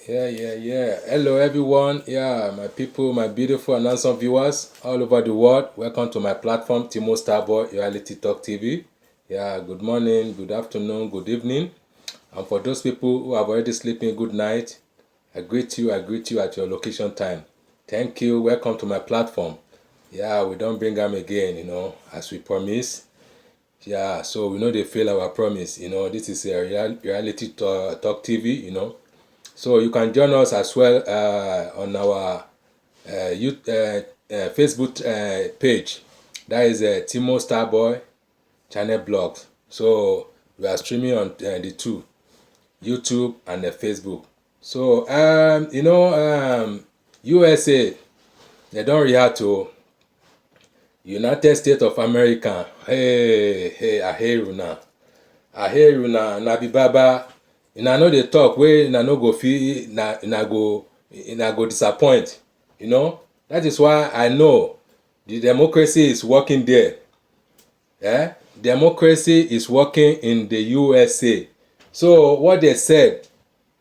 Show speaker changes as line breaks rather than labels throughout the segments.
Yeah. Hello, everyone. Yeah, my people, my beautiful and handsome viewers all over the world. Welcome to my platform, Timo Starboy Reality Talk TV. Yeah, good morning, good afternoon, good evening. And for those people who have already sleeping, good night. I greet you at your location time. Thank you. Welcome to my platform. Yeah, we don't bring them again, as we promise. Yeah, so we know they fail our promise. This is a reality talk TV. So you can join us as well on our Facebook page. That is Timo Starboy channel blogs. So we are streaming on the two, YouTube and Facebook. So USA, they don't react to United States of America. Hey, I hear you now. I hear you now. Nabi Baba, una no dey talk wey una no go fit, una go disappoint. That is why I know the democracy is working there. Democracy is working in the USA. So what they said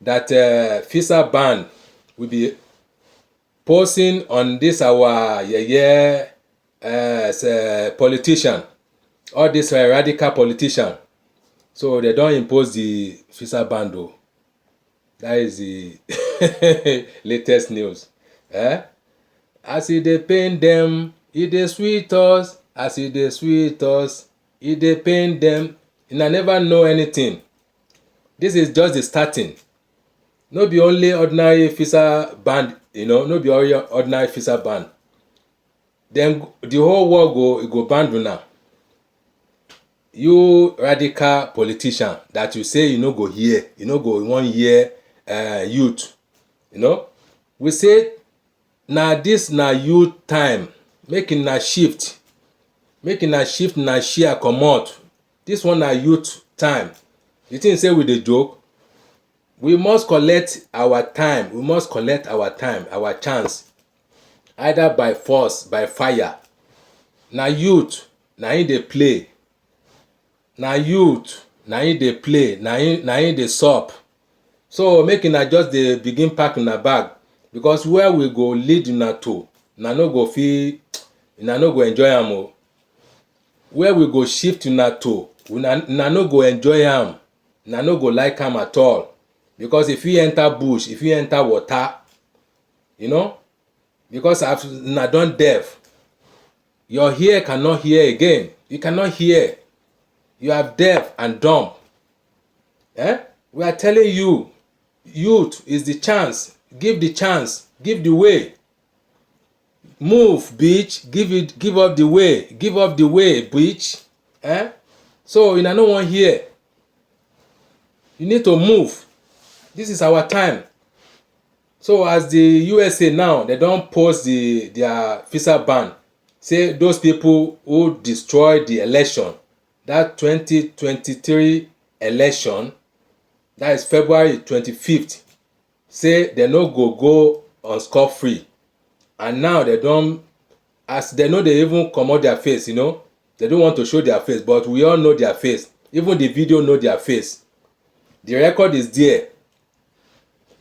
that visa ban will be posing on this our politician, all this radical politician. So they don't impose the visa ban though. That is the latest news. As e dey pain dem, e dey sweet us. As e dey sweet us, e dey pain dem. Una never know anything. This is just the starting. No be only ordinary visa ban, no be only ordinary visa ban. Then the whole world go ban una. You radical politician that you say you no go hear, you no go wan hear youth. We say na this na youth time. Make una shift na share comot. This one na youth time. You think say we dey joke? We must collect our time. We must collect our time, our chance, either by force, by fire. Na youth na im dey play. Na youth na im dey play, na im dey sup. So make una just dey begin pack una bag, because where we go lead una to, una no go fit, una no go enjoy am o. Where we go shift una to, una no go enjoy am, una no go like am at all. Because if you enter bush, if you enter water, because as una don deaf, your ear cannot hear again. You cannot hear. You are deaf and dumb. We are telling you, youth is the chance. Give the chance. Give the way. Move, bitch. Give up the way. Give up the way, bitch. So you no wan hear. You need to move. This is our time. So as the USA now, they don post their visa ban. Say those people who destroy the election, that 2023 election, that is February 25th, say they no go on scot-free. And now they don, as they know, they even comot their face. They don't want to show their face, but we all know their face. Even the video know their face. The record is there.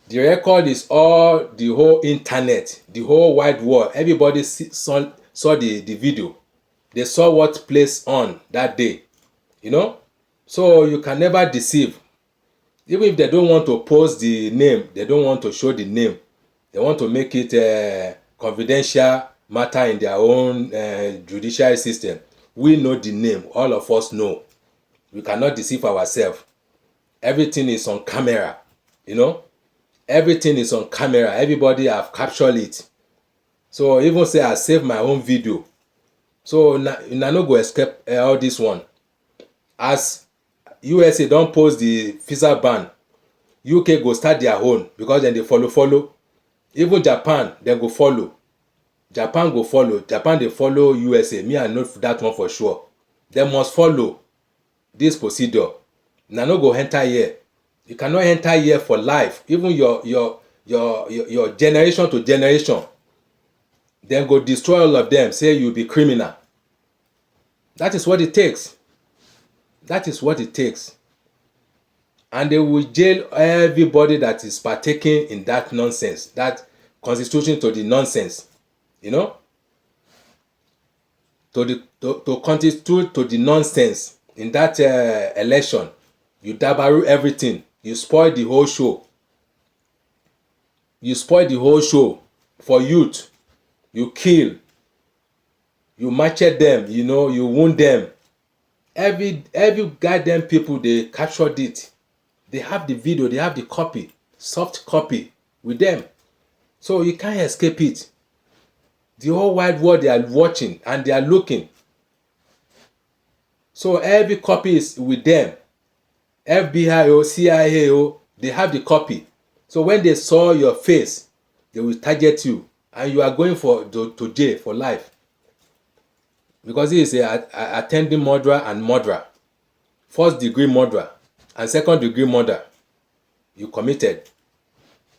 The record is all the whole internet, the whole wide world. Everybody saw the video. They saw what placed on that day. So you can never deceive. Even if they don't want to post the name, they don't want to show the name, they want to make it a confidential matter in their own judicial system. We know the name. All of us know. We cannot deceive ourselves. Everything is on camera. Everything is on camera. Everybody have captured it. So even say I save my own video. So una no go escape all this one. As USA don post the visa ban, UK go start their own, because then they follow. Even Japan, dem go follow. Japan go follow. Japan dey follow USA. Me, I know that one for sure. They must follow this procedure. Una no go enter here. You cannot enter here for life. Even your generation to generation, then go destroy all of them. Say you be criminal. That is what it takes. That is what it takes. and they will jail everybody that is partaking in that nonsense, that constitution to the nonsense, you know, to constitute to the nonsense in that election. You dabaru everything. You spoil the whole show. You spoil the whole show for youth. You kill. You machete them. You know, you wound them. Every goddamn people, they captured it. They have the video. They have the copy, soft copy with them. So you can't escape it. The whole wide world, they are watching and they are looking. So every copy is with them. FBI or CIA, they have the copy. So when they saw your face, they will target you and you are going to jail for life. Because he is a attending murderer and murderer. First degree murderer and second degree murder. You committed.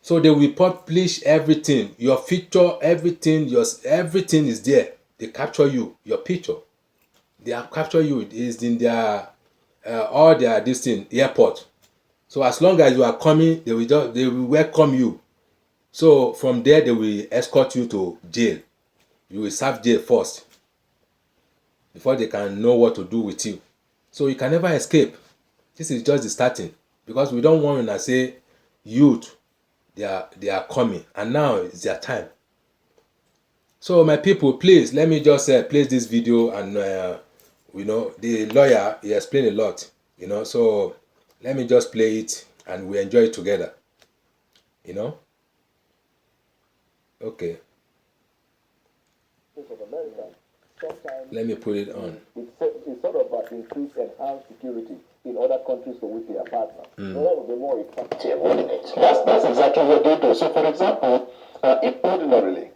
So they will publish everything, your picture, everything is there. They capture you, your picture. They have captured you. It is in their all their airport. So as long as you are coming, they will welcome you. So from there they will escort you to jail. You will serve jail first before they can know what to do with you. So you can never escape. This is just the starting, because we don't want to say youth. They are coming, and now it's their time. So my people, please let me just play this video, and you know, the lawyer, he explained a lot, you know, so let me just play it and we enjoy it together, you know. Okay, let me put it on.
It's sort of increased enhanced security in other countries for which they are partners. So that will be more effective, wouldn't it? That's exactly what they do. So, for example, if ordinarily,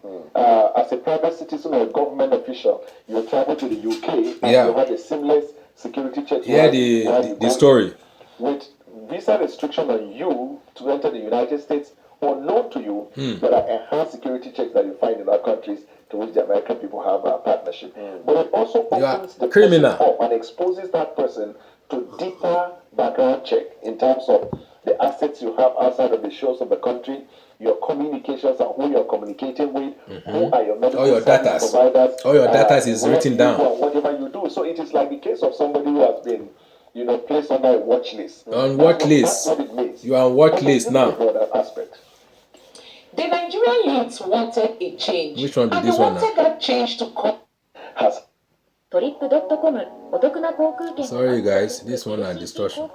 as a private citizen or a government official, you travel to the UK and you had a seamless security check.
Yeah, the story.
With visa restriction on you to enter the United States, or known to you, there are enhanced security checks that you find in our countries to which the American people have a partnership. But it also opens the
criminal
person up and exposes that person to deeper background check in terms of the assets you have outside of the shores of the country, your communications and who you're communicating with, who are your medical service providers.
All your data is written down.
Whatever you do. So it is like the case of somebody who has been, you know, placed on a watch list.
On watch list.
That's what it means.
You are on watch list now.
That aspect.
The Nigerian youths wanted a change.
Which one be
and
this
they
one
wanted
now?
that change to come.
Sorry guys, this one are distortion.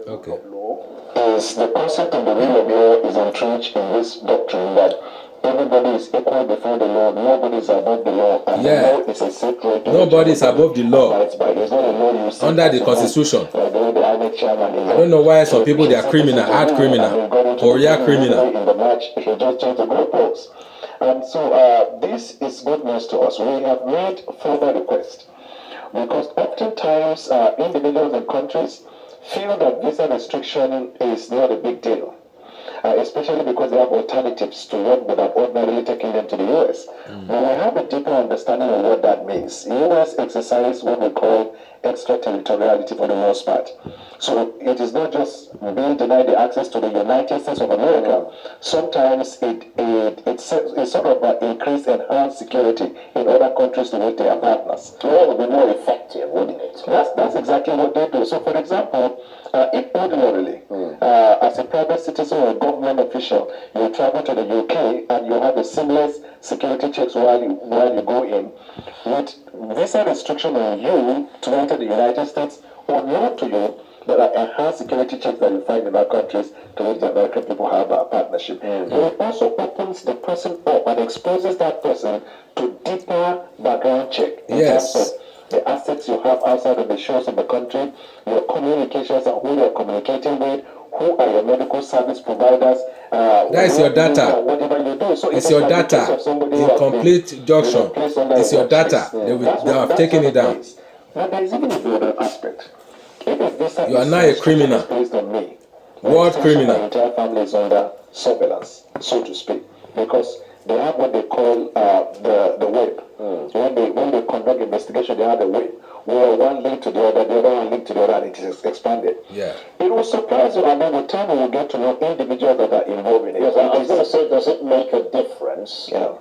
Okay. Is the concept of the rule of law is entrenched in this doctrine that everybody is equal before the law, nobody is above the law, and the law is a sacred.
Nobody is above the law under the constitution. I don't know why some people, they are criminal, hard criminal, Korea criminal.
In the match, he just changed the goalposts. And so this is good news to us. We have made further requests because oftentimes individuals and countries feel that visa restriction is not a big deal, especially because they have alternatives to what would have ordinarily taken them to the U.S. But we have a deeper understanding of what that means. U.S. exercise what we call extraterritoriality for the most part. So it is not just being denied the access to the United States of America. Sometimes it's sort of increased enhanced security in other countries to which they are partners. So that would be more effective, wouldn't it? That's exactly what they do. So for example, if ordinarily, as a private citizen or a government official, you travel to the UK and you have a seamless security checks while you go in, with visa restriction on you to enter the United States, or not to you, there are enhanced security checks that you find in our countries to which the American people have a partnership. But it also opens the person up and exposes that person to deeper background check in terms of the assets you have outside of the shores of the country, your communications and who you're communicating with, who are your medical service providers.
That is your data.
Whatever you do. So
it's your data. In complete junction. It's your data. They have taken it down.
But there is even a broader aspect.
You are now a criminal.
Based on me.
World criminal.
My entire family is under surveillance, so to speak. Because they have what they call the web. When they conduct investigation, they have a web where one link to the other one link to the other, and it is expanded.
Yeah.
It will surprise you, and then with time we will get to know individuals that are involved in it.
Yes, I was going to say, does it make a difference?
Yeah.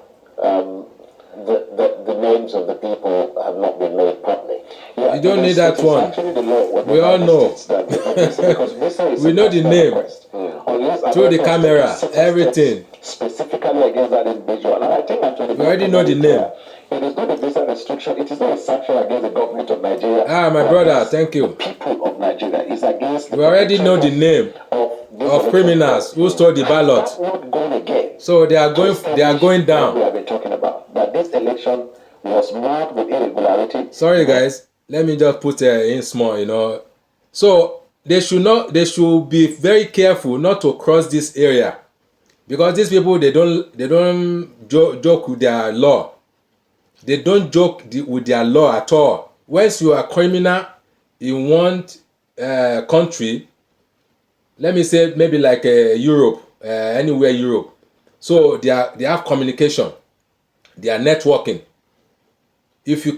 The names of the people have not been made public.
Yeah,
you don't need that one.
Actually, the law.
We all know.
We
know the name. Through the camera, everything.
Specifically against that individual. And I think actually,
we already know the name.
It is not a visa restriction. It is not a sanction against the government of Nigeria.
Ah, my brother, thank you.
People of Nigeria is against.
We already know the name of criminals who stole the ballot.
Not going again.
So they are going down.
We have been talking about that this election was marked with irregularity.
Sorry guys, let me just put in small, So they should be very careful not to cross this area, because these people they don't joke with their law. They don't joke with their law at all. Once you are criminal in one country, let me say maybe like Europe, anywhere Europe, so they have communication, they are networking. If you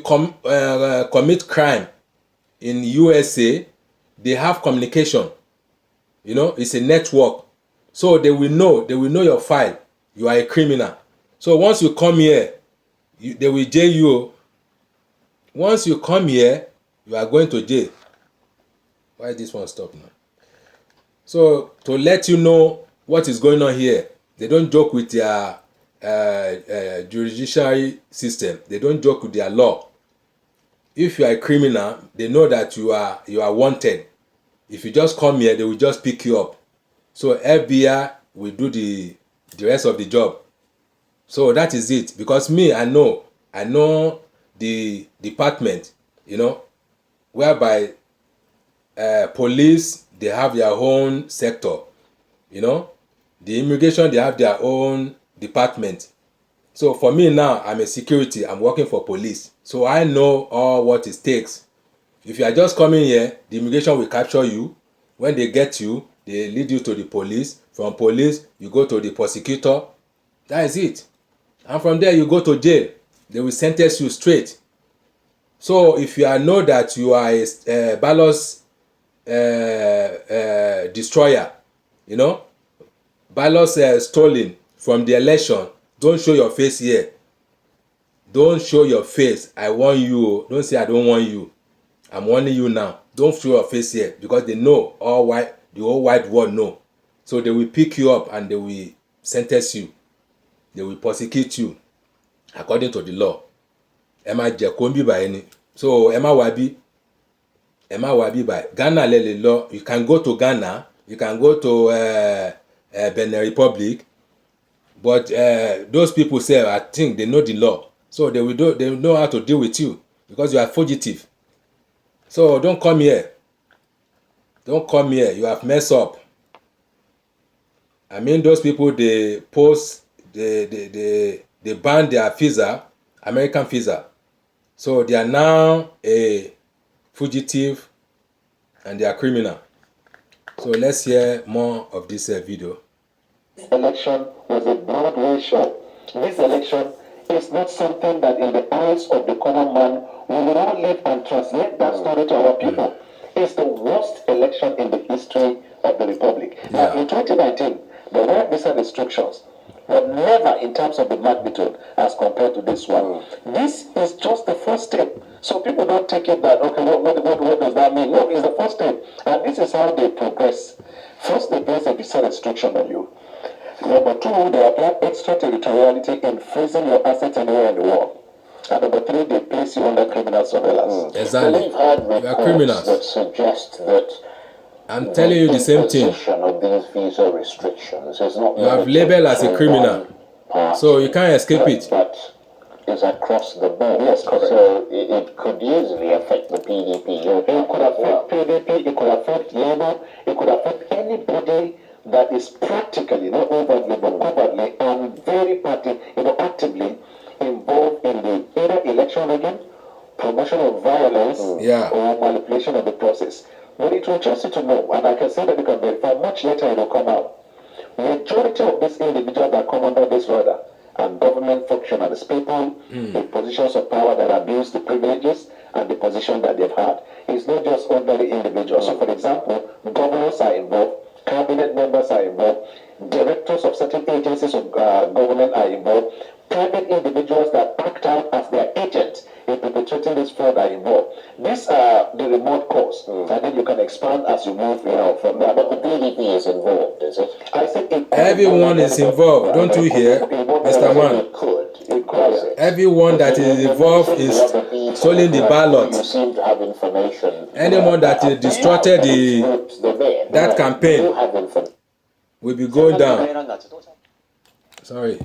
commit crime in USA, they have communication. It's a network, so they will know your file. You are a criminal. So once you come here, they will jail you. Once you come here, you are going to jail. Why this one stop now? So to let you know what is going on here, they don't joke with their judiciary system. They don't joke with their law. If you are a criminal, they know that you are wanted. If you just come here, they will just pick you up. So FBI will do the rest of the job. So that is it. Because me, I know the department, whereby police, they have their own sector. The immigration, they have their own department. So for me now, I'm a security. I'm working for police. So I know all what it takes. If you are just coming here, the immigration will capture you. When they get you, they lead you to the police. From police, you go to the prosecutor. That is it. And from there, you go to jail. They will sentence you straight. So if you know that you are a ballot destroyer, ballots stolen from the election, don't show your face here. Don't show your face. I warn you. Don't say I don't want you. I'm warning you now. Don't show your face here, because they know the whole wide world know. So they will pick you up and they will sentence you. They will prosecute you according to the law. Emma Jakombi by any. So Emma Wabi by Ghana lele law. You can go to Ghana. You can go to Benin Republic. But those people say, I think they know the law. So they know how to deal with you, because you are fugitive. So don't come here. Don't come here. You have messed up. I mean, those people, they ban their visa, American visa. So they are now a fugitive and they are criminal. So let's hear more of this video.
This election was a Broadway show. This election is not something that in the eyes of the common man we will all live and translate that story to our people. It's the worst election in the history of the Republic.
Yeah.
In 2019, there were visa restrictions, but never in terms of the magnitude as compared to this one. This is just the first step. So people don't take it that, okay, what does that mean? No, it's the first step. And this is how they progress. First, they place a visa restriction on you. Number two, they apply extraterritoriality in freezing your assets anywhere in the world. And number three, they place you under criminal surveillance.
Exactly.
We've had
We are criminals.
reports that suggest that
I'm telling you the same thing.
imposition of these visa restrictions is not
You have labeled as a criminal, so you can't escape it.
But is across the board.
Yes, correct.
So it could easily affect the PDP.
It could affect PDP, it could affect Labour, it could affect anybody that is practically, not overtly, but covertly and very actively involved in the either election rigging, promotion of violence, or manipulation of the process. But it will just you to know, and I can say that you can verify much later it will come out. Majority majority of these individuals that come under this order are government functionaries, people in positions of power that abuse the privileges and the position that they've had. It's not just ordinary individuals. So, for example, governors are involved, cabinet members are involved, directors of certain agencies of government are involved, private individuals that act out as their agents in perpetrating this fraud are involved. These are the remote cause, and then you can expand as you move, from there.
But the PDP is involved, is it?
I think
Everyone is involved. Don't you hear, Mr. Man?
It could.
Everyone that is involved is stealing the
You
ballot.
seem to have information.
Anyone that distorted that
You
campaign
have information.
will be going down. Sorry.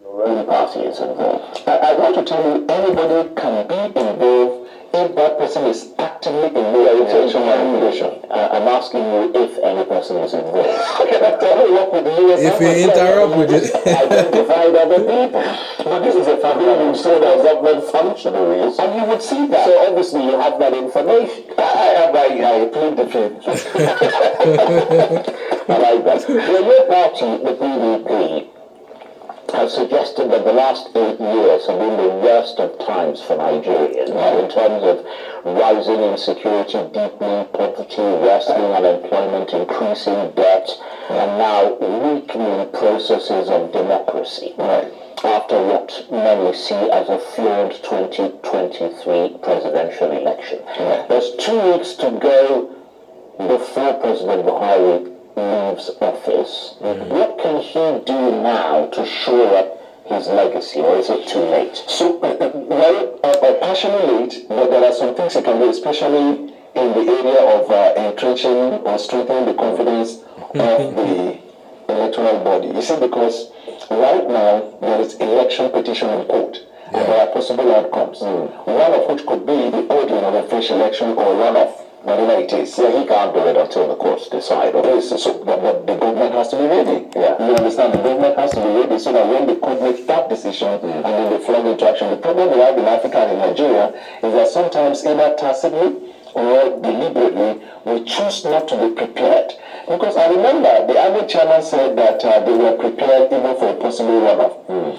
Your own party is involved.
I want to tell you, anybody can be involved if that person is actively involved in election manipulation.
I'm asking you if any person is involved.
If we interrupt with it,
Identified other people.
But this is a family
You said as government functionaries.
and you would see that.
So obviously you have that information.
I plead the fifth.
I like that. Well, your party, the PDP, has suggested that the last 8 years have been the worst of times for Nigerians in terms of rising insecurity, deepening poverty, worsening unemployment, increasing debt, and now weakening processes of democracy. After what many see as a flawed 2023 presidential election. There's 2 weeks to go before President Buhari leaves office. What can he do now to shore up his legacy, or is it too late?
So, partially late, but there are some things he can do, especially in the area of entrenching or strengthening the confidence of the electoral body. You see, because right now there is election petition in court, and there are possible outcomes. One of which could be the ordering of a fresh election or runoff, whatever it is.
Yeah, he can't do it until the courts decide.
But the government has to be ready.
Yeah.
You understand? The government has to be ready so that when the court makes that decision and then they flood into action. The problem we have in Africa and in Nigeria is that sometimes either tacitly or deliberately we choose not to be prepared. Because I remember the Inec chairman said that they were prepared even for a possible runoff.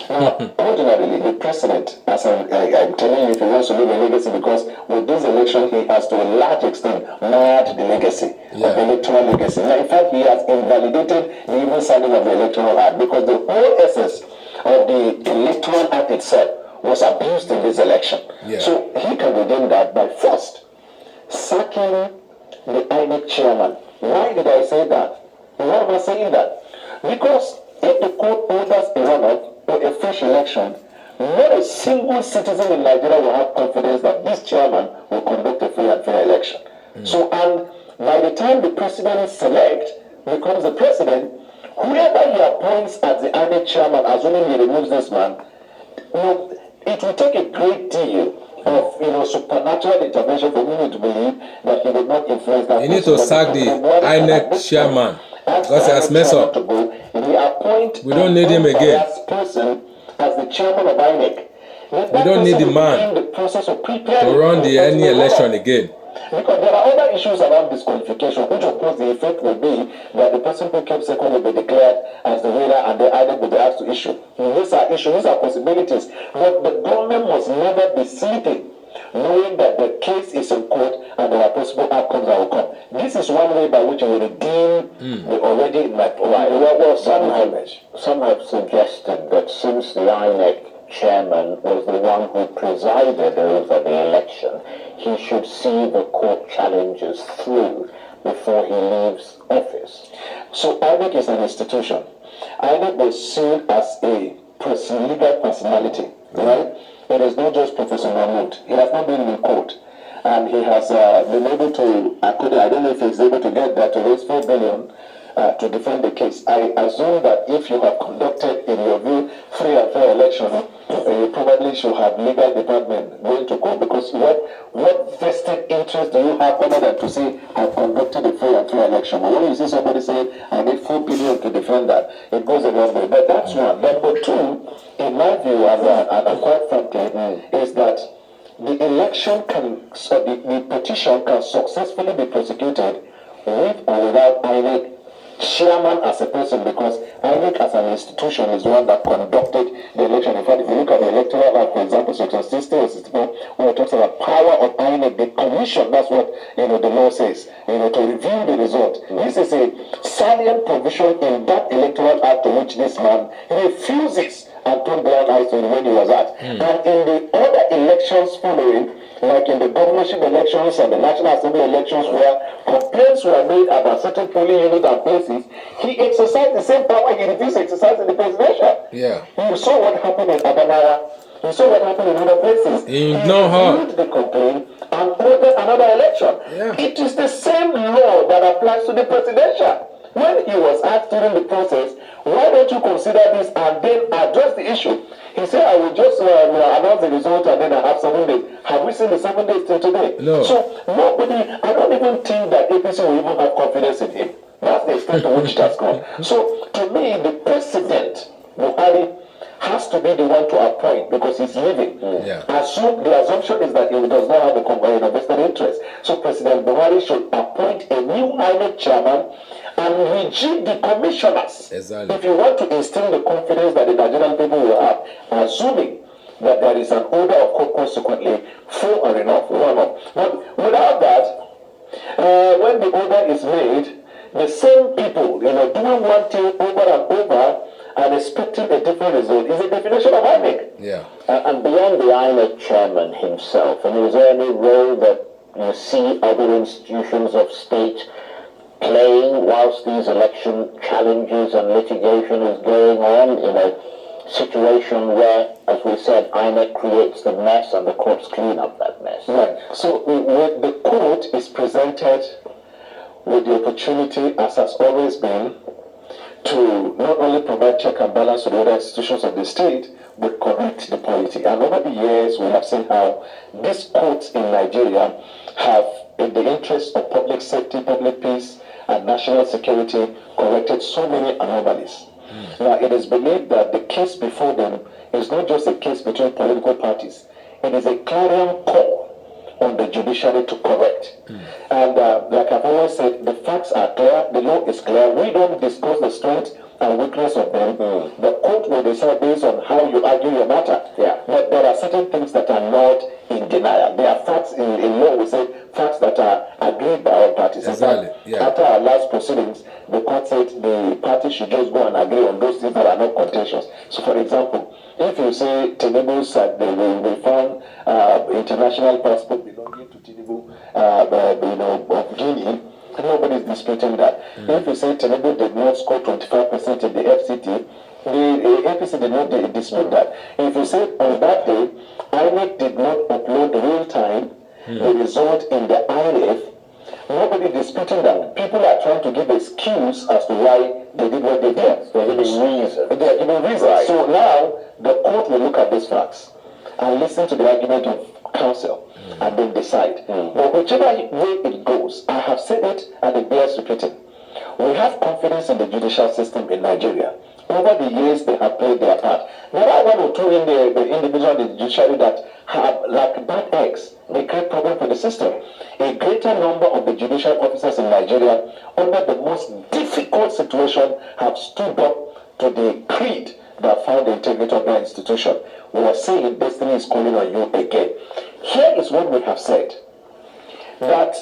Now, ordinarily, the president, as I'm telling you, if he wants to leave a legacy, because with this election, he has to a large extent marred the legacy, the electoral legacy. Now, in fact, he has invalidated the even signing of the electoral act, because the whole essence of the electoral act itself was abused in this election. So he can redeem that by first sacking the Inec chairman. Why did I say that? Why am I saying that? Because if the court orders a runoff or a fresh election, not a single citizen in Nigeria will have confidence that this chairman will conduct a free and fair election. So, and by the time the president-elect becomes the president, whoever he appoints as the Inec chairman, assuming he removes this man, it will take a great deal of supernatural intervention for me to believe that he would not influence that.
You need to sack the INEC chairman because he has messed up. We don't need him again.
Person as the chairman of INEC.
We don't need the man to run any election again.
Because there are other issues around disqualification, which of course the effect will be that the person who came second will be declared as the winner and the INEC will be asked to issue. These are issues, these are possibilities. But the government must never be sleeping, knowing that the case is in court and there are possible outcomes that will come. This is one way by which you will redeem the already in my
Well, some have suggested that since the INEC chairman was the one who presided over the election, he should see the court challenges through before he leaves office.
So INEC is an institution. INEC was seen as a legal personality, right? It is not just Professor Mahmoud. He has not been in court. And he has been able to, I don't know if he's able to get that, to raise 4 billion to defend the case. I assume that if you have conducted, in your view, free and fair election, you probably should have legal department going to court, because what vested interest do you have other than to say, I've conducted a free and fair election? But when you see somebody say, I need 4 billion to defend that, it goes a long way. But that's one. Number two, in my view, and quite frankly, is that the election can, so the petition can successfully be prosecuted with or without INEC chairman as a person, because INEC as an institution is one that conducted the election. In fact, if you look at the electoral act, for example, section 60 or 64, where it talks about power of INEC, the commission, that's what the law says, to review the result. This is a salient provision in that electoral act to which this man refuses and turned blind eyes to when he was at. And in the other elections following, like in the governorship elections and the National Assembly elections, where complaints were made about certain polling units and places, he exercised the same power he refused to exercise in the presidential.
Yeah.
You saw what happened in Adamawa. You saw what happened in other places.
He reviewed
the complaint and ordered another election.
Yeah.
It is the same law that applies to the presidential. When he was asked during the process, why don't you consider this and then address the issue? He said, I will just announce the result and then I have 7 days. Have we seen the 7 days till today?
No.
So nobody, I don't even think that APC will even have confidence in him. That's the extent to which it has gone. So to me, the president, Buhari, has to be the one to appoint because he's leaving.
Yeah.
The assumption is that he does not have a vested interest. So President Buhari should appoint a new INEC chairman and rejig the commissioners.
Exactly.
If you want to instill the confidence that the Nigerian people will have, assuming that there is an order of court consequently, full or enough, one off. But without that, when the order is made, the same people, doing one thing over and over and expecting a different result is a definition of INEC.
Yeah.
And beyond the INEC chairman himself, is there any role that you see other institutions of state playing whilst these election challenges and litigation is going on in a situation where, as we said, INEC creates the mess and the courts clean up that mess?
Right. So the court is presented with the opportunity, as has always been, to not only provide check and balance to the other institutions of the state, but correct the polity. And over the years, we have seen how these courts in Nigeria have, in the interest of public safety, public peace, and national security, corrected so many anomalies. Now, it is believed that the case before them is not just a case between political parties. It is a clarion call on the judiciary to correct. And like I've always said, the facts are clear, the law is clear. We don't discuss the strength and weakness of them. The court will decide based on how you argue your matter.
Yeah.
But there are certain things that are not in denial. There are facts in law, we say facts that are agreed by all parties.
Exactly. Yeah.
After our last proceedings, the court said the parties should just go and agree on those things that are not contentious. So, for example, if you say Tinubu said they will found international passport belonging to Tinubu, of Guinea, nobody is disputing that. If you say Tinubu did not score 25% in the FCT, the APC did not dispute that. If you say on that day, INEC did not upload real time the result in the IRF, nobody disputing that. People are trying to give excuse as to why they did what they did. They're giving reasons. They are giving reasons. Right. So now the court will look at these facts and listen to the argument of counsel and then decide. But whichever way it goes, I have said it and it bears repeating. We have confidence in the judicial system in Nigeria. Over the years, they have played their part. There are one or two in the individual in the judiciary that have, like bad eggs, they create problem for the system. A greater number of the judicial officers in Nigeria, under the most difficult situation, have stood up to the creed that found the integrity of their institution. We are saying destiny is calling on you again. Here is what we have said, that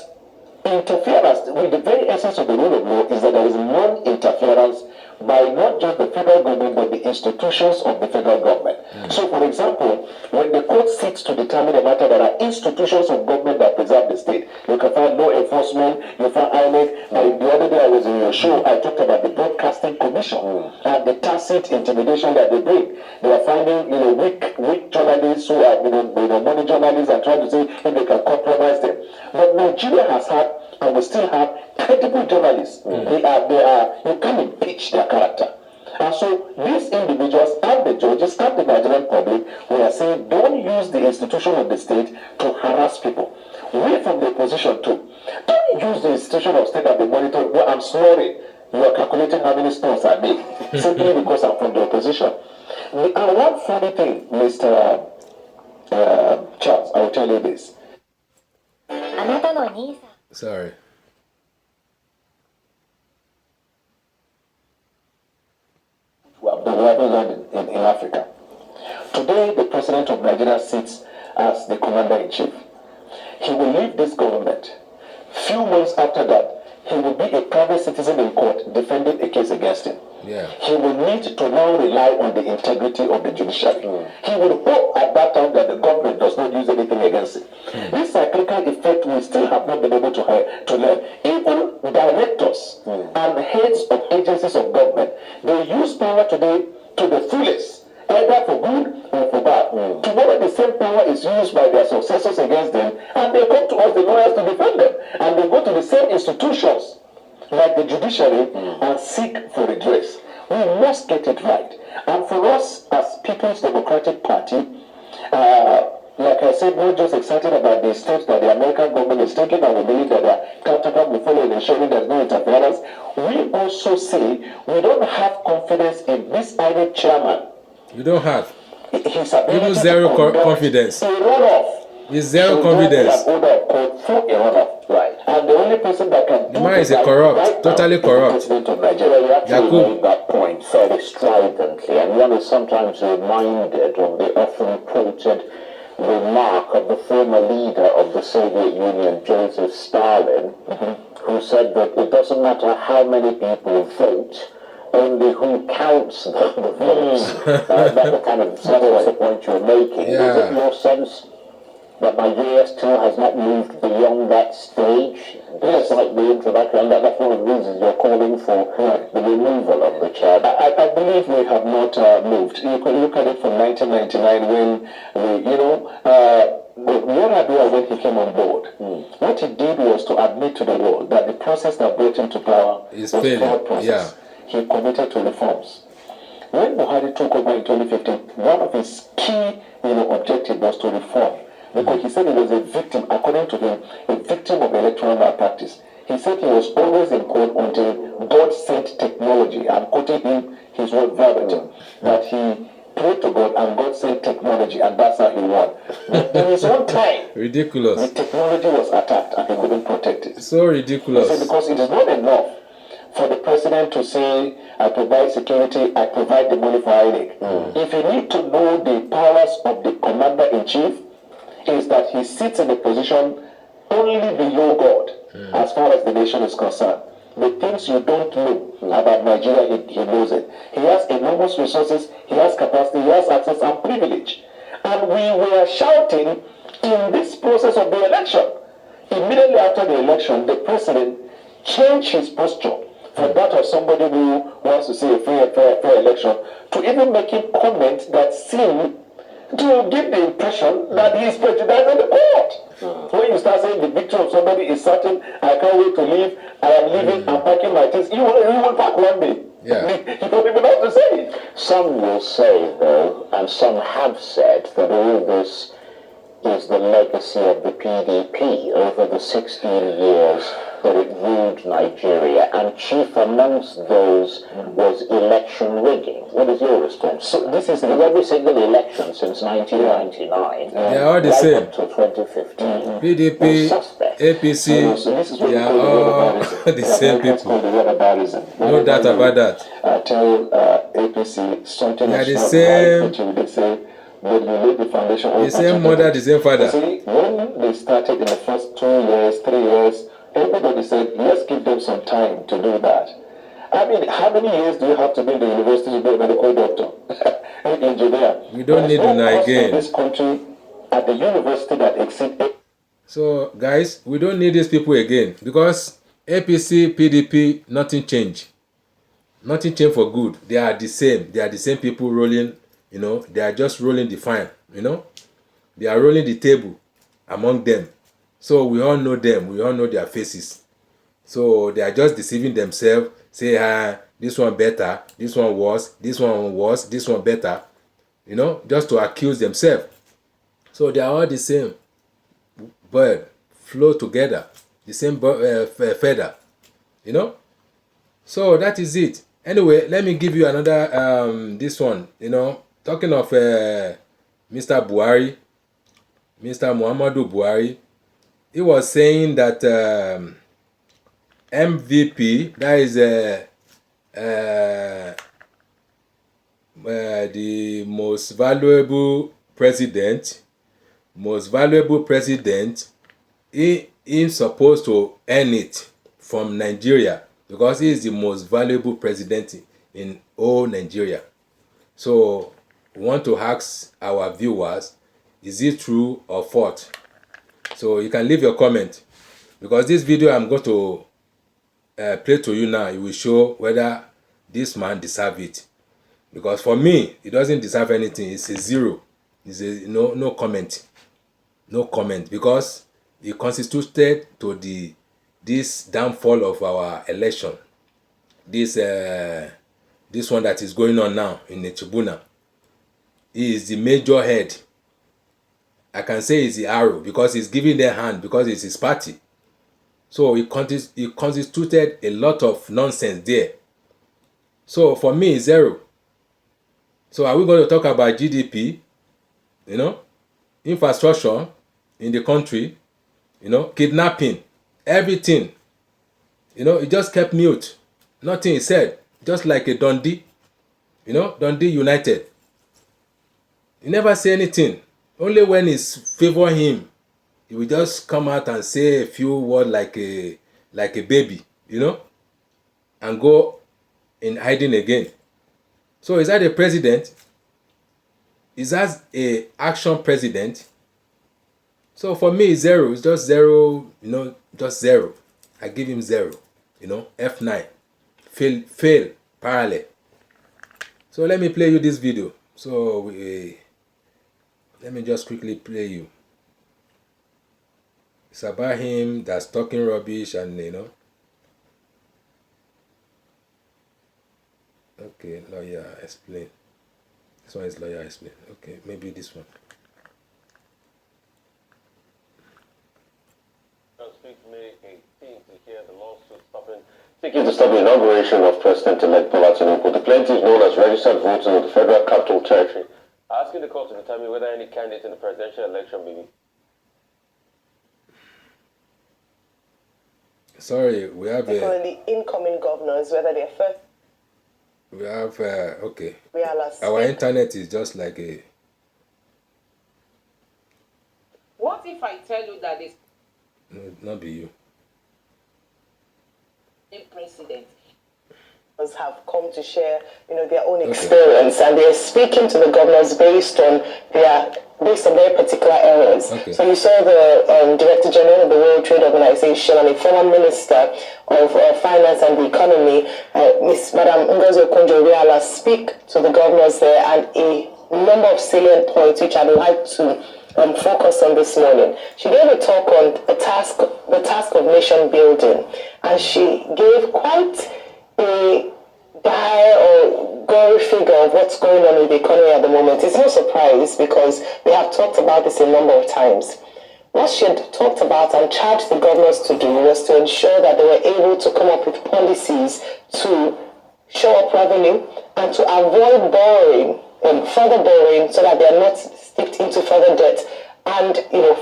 interference with the very essence of the rule of law is that there is non-interference by not just the federal government but the institutions of the federal government. So, for example, when the court seeks to determine a matter, there are institutions of government that preserve the state. You can find law enforcement, you find INEC. The other day I was in your show, I talked about the Broadcasting Commission and the tacit intimidation that they bring. They are finding weak journalists who are money journalists and trying to see if they can compromise them. But Nigeria has had and we still have credible journalists. They are you can't impeach their character. And so these individuals and the judges and the Nigerian public, we are saying don't use the institution of the state to harass people. We from the opposition too. Don't use the institution of state as the monitor. Well, I'm snoring. You are calculating how many snores I make simply because I'm from the opposition. And one funny thing, Mr. Charles, I will tell you this.
Sorry.
Well, the level learned in Africa. Today, the president of Nigeria sits as the commander-in-chief. He will leave this government. Few months after that, he will be a private citizen in court defending a case against him.
Yeah.
He will need to now rely on the integrity of the judiciary. He will hope at that time that the government does not use anything against him. This cyclical effect we still have not been able to learn. Even directors and heads of agencies of government, they use power today to the fullest, either for good or for bad. Tomorrow the same power is used by their successors against them, and they come to us, the lawyers, to defend them. And they go to the same institutions like the judiciary and seek for redress. We must get it right. And for us as People's Democratic Party, like I said, we're just excited about the steps that the American government is taking, and we believe that their counterpart will follow in ensuring there's no interference. We also say we don't have confidence in this Inec chairman.
You don't have.
His ability
Even zero
to conduct
confidence.
a runoff.
With zero
So
confidence.
they have order of court for a runoff. Right. And the only person that can
The
do
man is a
that
corrupt,
right
totally
now is the
corrupt.
president of Nigeria.
You actually
Yakub.
made that point fairly stridently, and one is sometimes reminded of the often quoted remark of the former leader of the Soviet Union, Joseph Stalin, who said that it doesn't matter how many people vote, only who counts the votes. That's the kind of that's the point you're making.
Yeah.
Is it your sense that Nigeria still has not moved beyond that stage? Yes, like the introduction, and that's one of the reasons you're calling for the removal of the chair.
I believe we have not moved. You can look at it from 1999 when Yar'Adua, when he came on board, what he did was to admit to the world that the process that brought him to power
Is
was
failing.
flawed process.
Yeah.
He committed to reforms. When Buhari took over in 2015, one of his key objectives was to reform. Because he said he was a victim, according to him, a victim of electoral malpractice. He said he was always in court until God sent technology. I'm quoting him, his word verbatim, that he prayed to God and God sent technology, and that's how he won. But there is one time the
Ridiculous.
technology was attacked and he couldn't protect it.
So
He said
ridiculous.
because it is not enough for the president to say, I provide security, I provide the money for Inec. If you need to know the powers of the commander-in-chief, is that he sits in a position only below God as far as the nation is concerned. The things you don't know about Nigeria, he knows it. He has enormous resources, he has capacity, he has access and privilege. And we were shouting in this process of the election. Immediately after the election, the president changed his posture from that of somebody who wants to see a free and fair election to even making comments that seem to give the impression that he is prejudicing the court. When you start saying the victory of somebody is certain, I can't wait to leave, I am leaving, I'm packing my things, you will pack one day.
Yeah.
You don't even have to say it.
Some will say, though, and some have said, that all this is the legacy of the PDP over the 16 years that it ruled Nigeria, and chief amongst those was election rigging. What is your response? So this is every single election since 1999.
They are all the
right
same.
up to 2015.
PDP,
Suspect.
APC,
So this is what
they
we
are
call
all
the whataboutism.
the same
Americans
people.
call the whataboutism.
No doubt about that.
Tell APC something
They are
is
the
not
same-
right, which they say, but you lay the foundation.
The same mother, the same father.
See, when they started in the first 2 years, 3 years, everybody said, let's give them some time to do that. I mean, how many years do you have to be in the university to be a medical doctor? Engineer.
We don't need
There's no
Una
course
again.
in this country at the university that exceeds
So, guys, we don't need these people again because APC, PDP, nothing changed. Nothing changed for good. They are the same. They are the same people rolling, they are just rolling the fine, They are rolling the table among them. So we all know them. We all know their faces. So they are just deceiving themselves. Say, this one better, this one worse, this one worse, this one better. Just to accuse themselves. So they are all the same bird, flow together, the same feather, So that is it. Anyway, let me give you another, this one, talking of Mr. Buhari. Mr. Muhammadu Buhari, he was saying that MVP, that is the most valuable president, he is supposed to earn it from Nigeria because he is the most valuable president in all Nigeria. So we want to ask our viewers, is it true or false? So you can leave your comment, because this video I'm going to play to you now, it will show whether this man deserves it. Because for me, he doesn't deserve anything. It's a zero. It's a no comment. No comment, because he constituted to this downfall of our election. This one that is going on now in the Tribunal. He is the major head. I can say he's the arrow because he's giving their hand, because it's his party. So he constituted a lot of nonsense there. So for me, it's zero. So are we going to talk about GDP, infrastructure in the country, kidnapping, everything? He just kept mute. Nothing he said, just like a Dundee, Dundee United. He never say anything. Only when it's favor him, he will just come out and say a few words like a baby, and go in hiding again. So is that a president? Is that a action president? So for me, it's zero. It's just zero, just zero. I give him zero, F9. Fail, parallel. So let me play you this video. So let me just quickly play you. It's about him that's talking rubbish and, Okay, lawyer explain. This one is lawyer explain. Okay, maybe this one.
Speak May 18th to hear the lawsuit seeking to stop the inauguration of President-elect Bola Tinubu. The plaintiff, known as registered voters of the Federal Capital Territory, are asking the court to determine whether any candidate in the presidential election may be.
Sorry, we have
the incoming governors, whether they're first.
We have okay.
Our
internet is just like a.
What if I tell you that this
No, not be you.
president
have come to share, their own experience, and they're speaking to the governors based on their particular areas.
Okay.
So you saw the Director General of the World Trade Organization and a former Minister of Finance and the Economy, Ms. Madam Ngozi Okonjo-Iweala, speak to the governors there, and a number of salient points which I'd like to focus on this morning. She gave a talk on the task of nation building, and she gave quite a dire or gory figure of what's going on in the economy at the moment. It's no surprise because we have talked about this a number of times. What she had talked about and charged the governors to do was to ensure that they were able to come up with policies to show up revenue and to avoid borrowing, further borrowing, so that they are not steeped into further debt and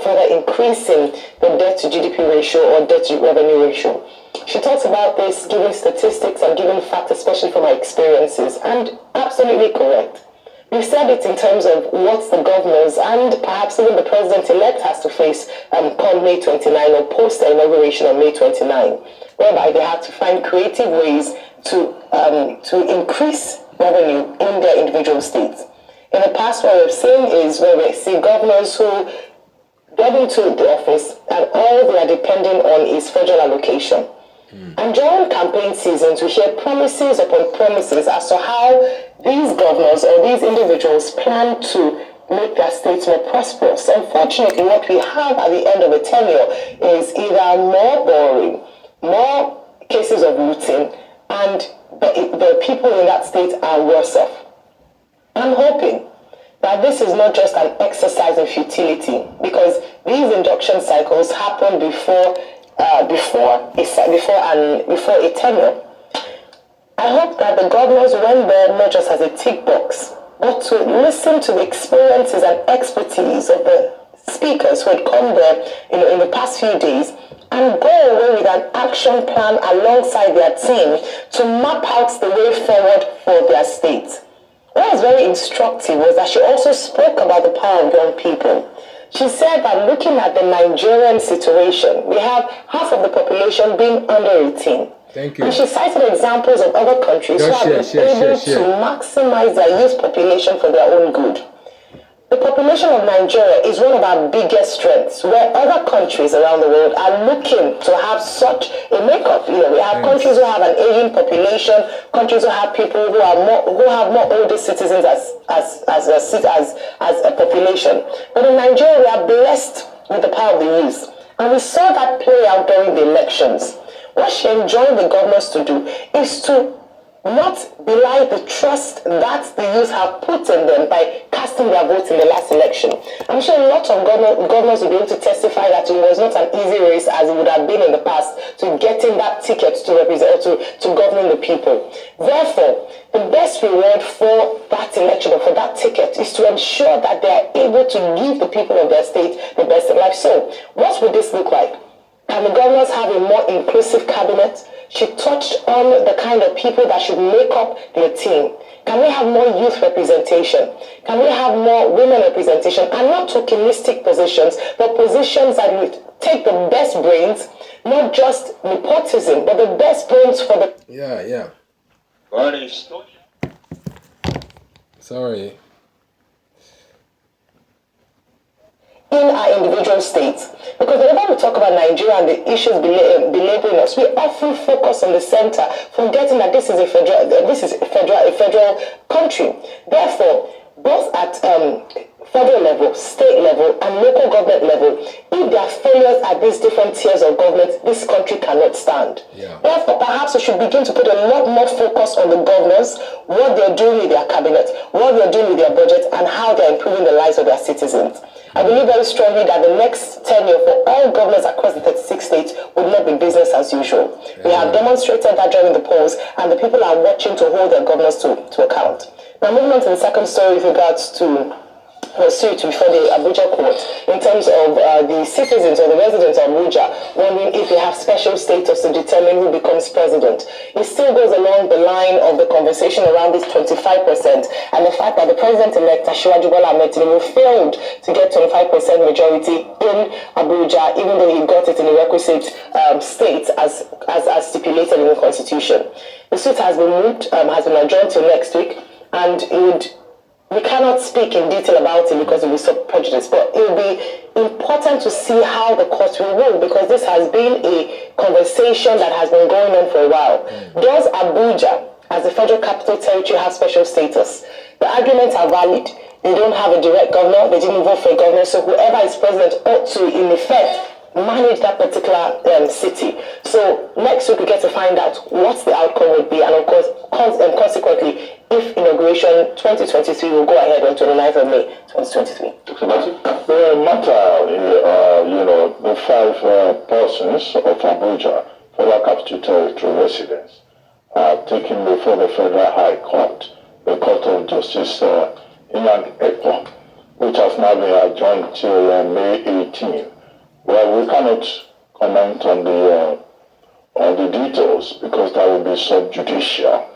further increasing the debt to GDP ratio or debt to revenue ratio. She talks about this, giving statistics and giving facts, especially from her experiences, and absolutely correct. We've said it in terms of what the governors and perhaps even the president-elect has to face come May 29 or post the inauguration on May 29, whereby they have to find creative ways to increase revenue in their individual states. In the past, what we've seen is where we see governors who get into the office and all they are depending on is federal allocation. And during campaign seasons, we hear promises upon promises as to how these governors or these individuals plan to make their states more prosperous. Unfortunately, what we have at the end of a tenure is either more borrowing, more cases of looting, and the people in that state are worse off. I'm hoping that this is not just an exercise in futility, because these induction cycles happen before a tenure. I hope that the governors went there not just as a tick box, but to listen to the experiences and expertise of the speakers who had come there, in the past few days, and go away with an action plan alongside their team to map out the way forward for their state. What was very instructive was that she also spoke about the power of young people. She said that looking at the Nigerian situation, we have half of the population being under 18.
Thank you.
And she cited examples of other countries who have been able to maximize their youth population for their own good. The population of Nigeria is one of our biggest strengths, where other countries around the world are looking to have such a makeup. We have countries who have an aging population, countries who have people who have more older citizens as a population. But in Nigeria, we are blessed with the power of the youth, and we saw that play out during the elections. What she enjoined the governors to do is to not belie the trust that the youth have put in them by casting their votes in the last election. I'm sure a lot of governors will be able to testify that it was not an easy race as it would have been in the past to getting that ticket to represent or to governing the people. Therefore, the best reward for that election or for that ticket is to ensure that they are able to give the people of their state the best in life. So, what would this look like? Can the governors have a more inclusive cabinet? She touched on the kind of people that should make up their team. Can we have more youth representation? Can we have more women representation? And not tokenistic positions, but positions that would take the best brains, not just nepotism, but the best brains for the...
Yeah. Sorry.
In our individual states. Because whenever we talk about Nigeria and the issues belaboring us, we often focus on the center, forgetting that this is a federal country. Therefore, both at federal level, state level, and local government level, if there are failures at these different tiers of government, this country cannot stand.
Yeah.
Therefore, perhaps we should begin to put a lot more focus on the governors, what they're doing with their cabinet, what they're doing with their budget, and how they're improving the lives of their citizens. I believe very strongly that the next tenure for all governors across the 36 states would not be business as usual. We have demonstrated that during the polls, and the people are watching to hold their governors to account. Now, moving on to the second story with regards to suit before the Abuja court in terms of the citizens or the residents of Abuja wondering if they have special status to determine who becomes president. It still goes along the line of the conversation around this 25% and the fact that the president-elect Asiwaju Bola Ahmed Tinubu failed to get 25% majority in Abuja, even though he got it in the requisite states as stipulated in the constitution. The suit has been moved, has been adjourned till next week, and we cannot speak in detail about it because it will be so prejudiced, but it will be important to see how the court will rule because this has been a conversation that has been going on for a while. Does Abuja, as the federal capital territory, have special status? The arguments are valid. They don't have a direct governor. They didn't vote for a governor. So whoever is president ought to, in effect, manage that particular city. So next week we get to find out what the outcome would be, and of course, consequently, if inauguration 2023 will go ahead on 29th of May 2023.
The matter, the five persons of Abuja, Federal Capital Territory residents, are taken before the Federal High Court, the Court of Justice Inec, which has now been adjourned till May 18. Well, we cannot comment on the details because that would be subjudicial.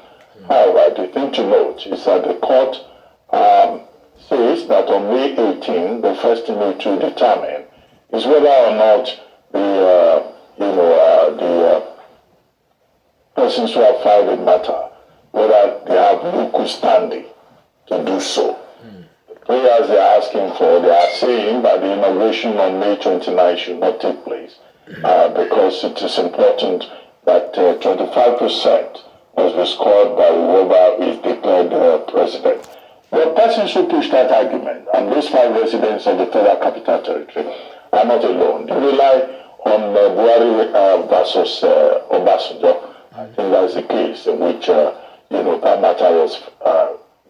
However, the thing to note is that the court says that on May 18, the first thing to determine is whether or not the persons who have filed the matter, whether they have legal standing to do so. Prayers they are asking for, they are saying that the inauguration on May 29 should not take place because it is important that 25% must be scored by whoever is declared president. The persons who push that argument, and those five residents of the Federal Capital Territory, are not alone. They rely on Buhari versus Obasanjo. I think that's the case in which that matter was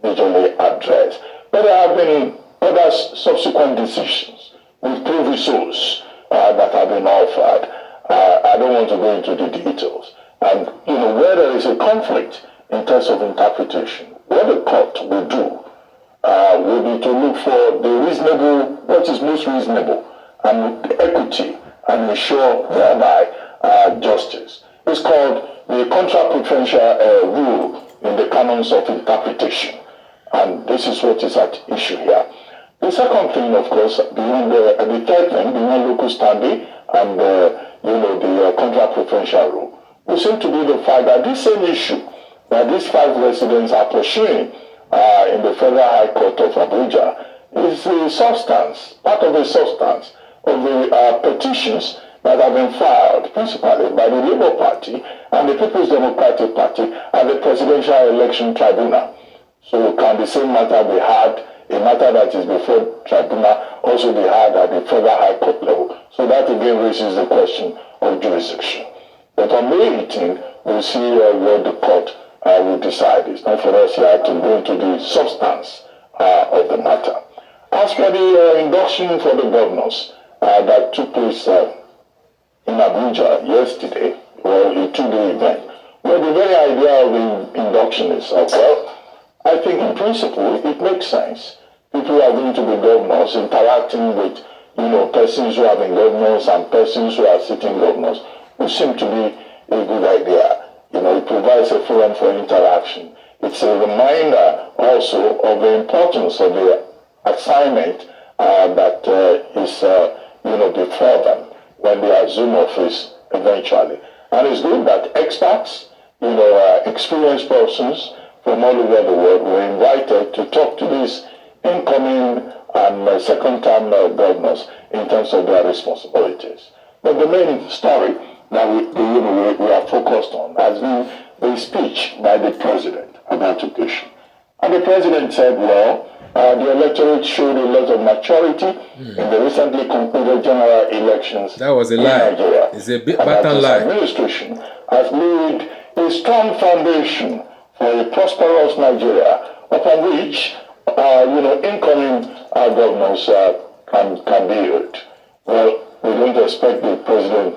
majorly addressed. But there have been other subsequent decisions with provisos that have been offered. I don't want to go into the details. And, where there is a conflict in terms of interpretation, what the court will do will be to look for the reasonable, what is most reasonable, and equity, and ensure thereby justice. It's called the contra-preferential rule in the canons of interpretation, and this is what is at issue here. The second thing, of course, beyond the third thing, beyond local standing and the contra-preferential rule, will seem to be the fact that this same issue that these 5 residents are pursuing in the Federal High Court of Abuja is the substance, part of the substance of the petitions that have been filed principally by the Labour Party and the People's Democratic Party at the Presidential Election Tribunal. So can the same matter be had, a matter that is before tribunal, also be had at the Federal High Court level? So that again raises the question of jurisdiction. But on May 18, we'll see what the court will decide. It's not for us here to go into the substance of the matter. As for the induction for the governors that took place in Abuja yesterday, well, a 2-day event, well, the very idea of the induction is, well, I think in principle it makes sense. People are going to be governors, interacting with, persons who have been governors and persons who are sitting governors, which seem to be a good idea. It provides a forum for interaction. It's a reminder also of the importance of the assignment that is, before them when they assume office eventually. And it's good that experts, experienced persons from all over the world were invited to talk to these incoming and second-term governors in terms of their responsibilities. But the main story that we are focused on has been the speech by the president on that occasion. And the president said, well, the electorate showed a lot of maturity in the recently concluded general elections.
That was a lie.
Nigeria.
It's a blatant lie.
Administration has laid a strong foundation for a prosperous Nigeria upon which, incoming governors can build. Well, we don't expect the president.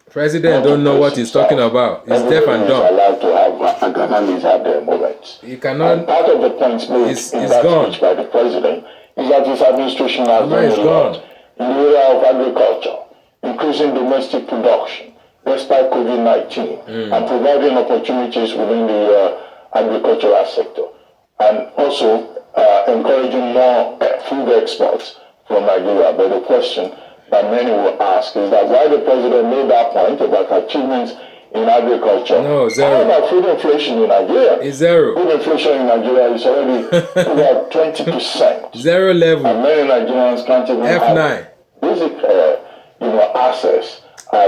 President don't know what he's talking about. He's deaf and dumb.
Allowed to have Ghanaians have their moments.
He cannot.
And part of the points made in that
gone.
speech by the president is that his administration has done a lot in the area of agriculture, increasing domestic production despite COVID-19, and providing opportunities within the agricultural sector, and also encouraging more food exports from Nigeria. But the question that many will ask is that why the president made that point about achievements in agriculture.
No, zero.
How about food inflation in Nigeria?
It's zero.
Food inflation in Nigeria is already about 20%.
Zero level.
And many Nigerians can't even
F9.
have basic, access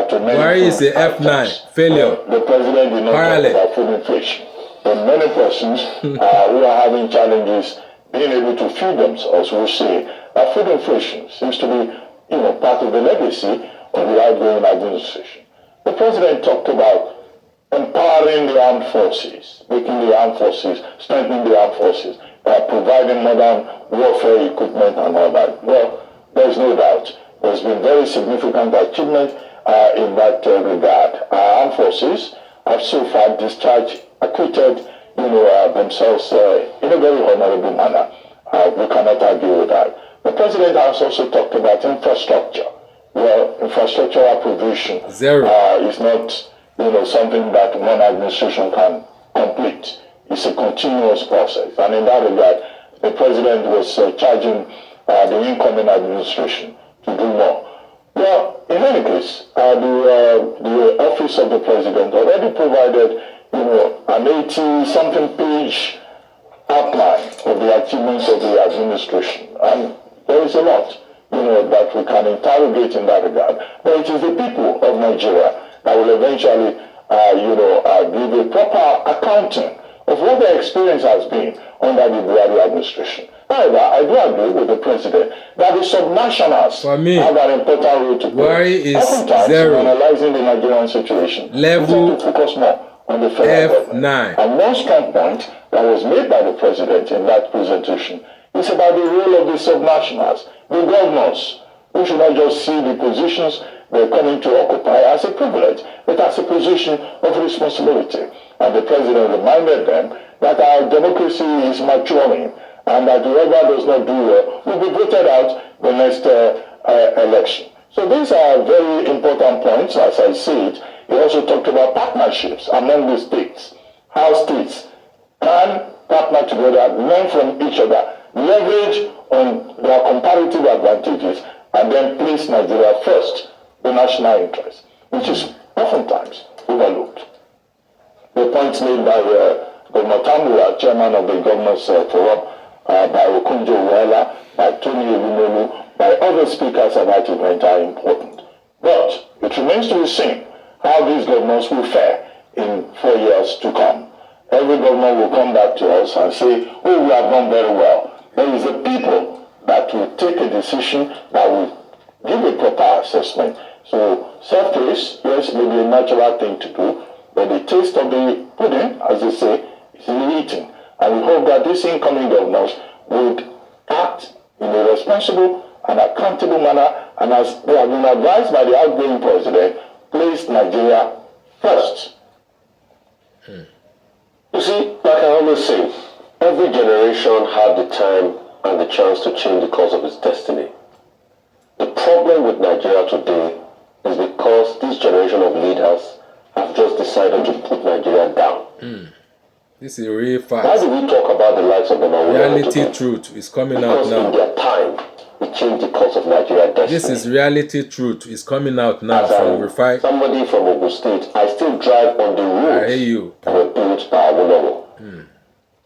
to many
Why is the
items.
F9 failure?
The president did not talk about food inflation. But many persons who are having challenges being able to feed themselves will say that food inflation seems to be, part of the legacy of the outgoing administration. The president talked about empowering the armed forces, making the armed forces, strengthening the armed forces, by providing modern warfare equipment and all that. Well, there's no doubt. There's been very significant achievement in that regard. Our armed forces have so far acquitted, themselves in a very honorable manner. We cannot argue with that. The president has also talked about infrastructure. Well, infrastructural provision is not, something that one administration can complete. It's a continuous process. And in that regard, the president was charging the incoming administration to do more. Well, in any case, the office of the president already provided, an 80-something page outline of the achievements of the administration. And there is a lot, that we can interrogate in that regard. But it is the people of Nigeria that will eventually, give a proper accounting of what their experience has been under the Buhari administration. However, I do agree with the president that the subnationals have an important role to play.
Buhari is
oftentimes,
zero.
in analyzing the Nigerian situation,
Level
we tend to focus more on the federal government.
F9.
And one strong point that was made by the president in that presentation is about the role of the subnationals, the governors, who should not just see the positions they're coming to occupy as a privilege, but as a position of responsibility. And the president reminded them that our democracy is maturing
and that whoever does not do well will be voted out the next election. So these are very important points, as I see it. He also talked about partnerships among the states, how states can partner together, learn from each other, leverage on their comparative advantages, and then place Nigeria first, the national interest, which is oftentimes overlooked. The points made by Governor Tambula, chairman of the Governors Forum, by Okunjo Wela, by Tony Elumelu, by other speakers about it are important. But it remains to be seen how these governors will fare in 4 years to come. Every governor will come back to us and say, oh, we have done very well. There is a people that will take a decision that will give a proper assessment. So self-praise, yes, may be a natural thing to do, but the taste of the pudding, as they say, is in the eating. And we hope that these incoming governors would act in a responsible and accountable manner, and as they have been advised by the outgoing president, place Nigeria first.
You see, like I always say, every generation had the time and the chance to change the course of its destiny. The problem with Nigeria today is because this generation of leaders have just decided to put Nigeria down.
This is real
Why
fact.
do we talk about the likes of the
Reality truth is coming out
Because
now.
in their time, we changed the course of Nigeria's destiny.
This is reality truth is coming out now
As
from
I'm
refined.
somebody from Ogun State, I still drive on the roads
I hear you.
that were built by Awolowo.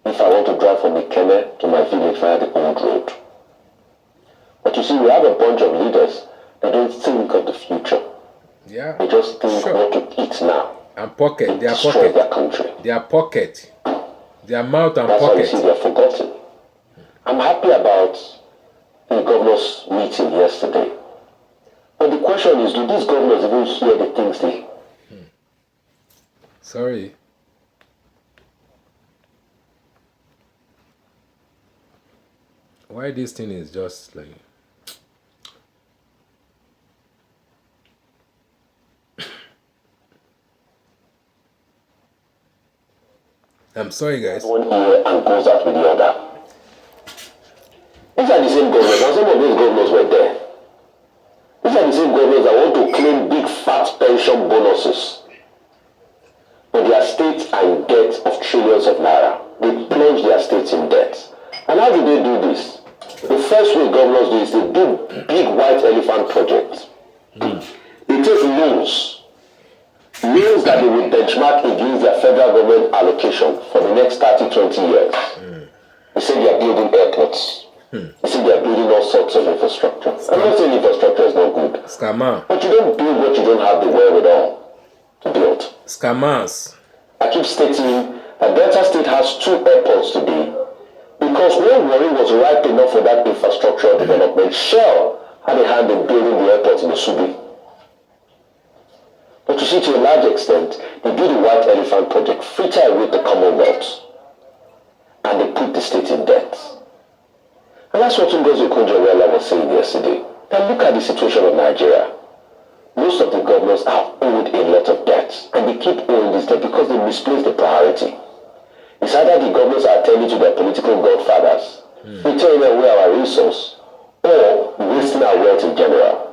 If I want to drive from Ikene to my village via the old road. But you see, we have a bunch of leaders that don't think of the future.
Yeah.
They just think
Sure.
what to eat now.
And pocket. Their
Destroy
pocket.
their country.
Their pocket. Their mouth and
That's why you see
pocket.
they're forgotten. I'm happy about the governors' meeting yesterday. But the question is, do these governors even hear the things they...
Sorry. Why this thing is just like... I'm sorry, guys.
one ear and goes out with the other. These are the same governors, and some of these governors were there. These are the same governors that want to claim big fat pension bonuses. But their states are in debt of trillions of naira. They plunge their states in debt. And how do they do this? The first way governors do is they do big white elephant projects. They take loans that they will benchmark against their federal government allocation for the next 30-20 years. They say they are building airports. They say they are building all sorts of infrastructure. I'm not saying infrastructure is not good.
Scammer.
But you don't build what you don't have the wherewithal to build.
Scammers.
I keep stating that Delta State has 2 airports today because when Warri was ripe enough for that infrastructure development, Shell had a hand in building the airport in Osubi. But you see, to a large extent, they do the white elephant project, fritter away the Commonwealth, and they put the state in debt. And that's what Ngozi Okonjo-Iweala was saying yesterday. Now look at the situation of Nigeria. Most of the governors have owed a lot of debt, and they keep owing this debt because they misplaced the priority. It's either the governors are attending to their political godfathers, frittering away our resource, or wasting our wealth in general.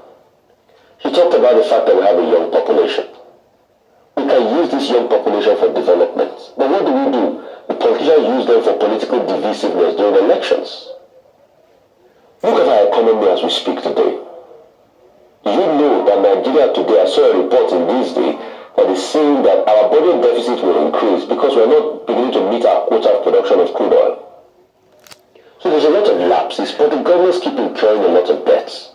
He talked about the fact that we have a young population. We can use this young population for development. But what do? The politicians use them for political divisiveness during elections. Look at our economy as we speak today. Do you know that Nigeria today, I saw a report in this day that is saying that our budget deficit will increase because we're not beginning to meet our quota of production of crude oil. So there's a lot of lapses, but the governments keep incurring a lot of debts.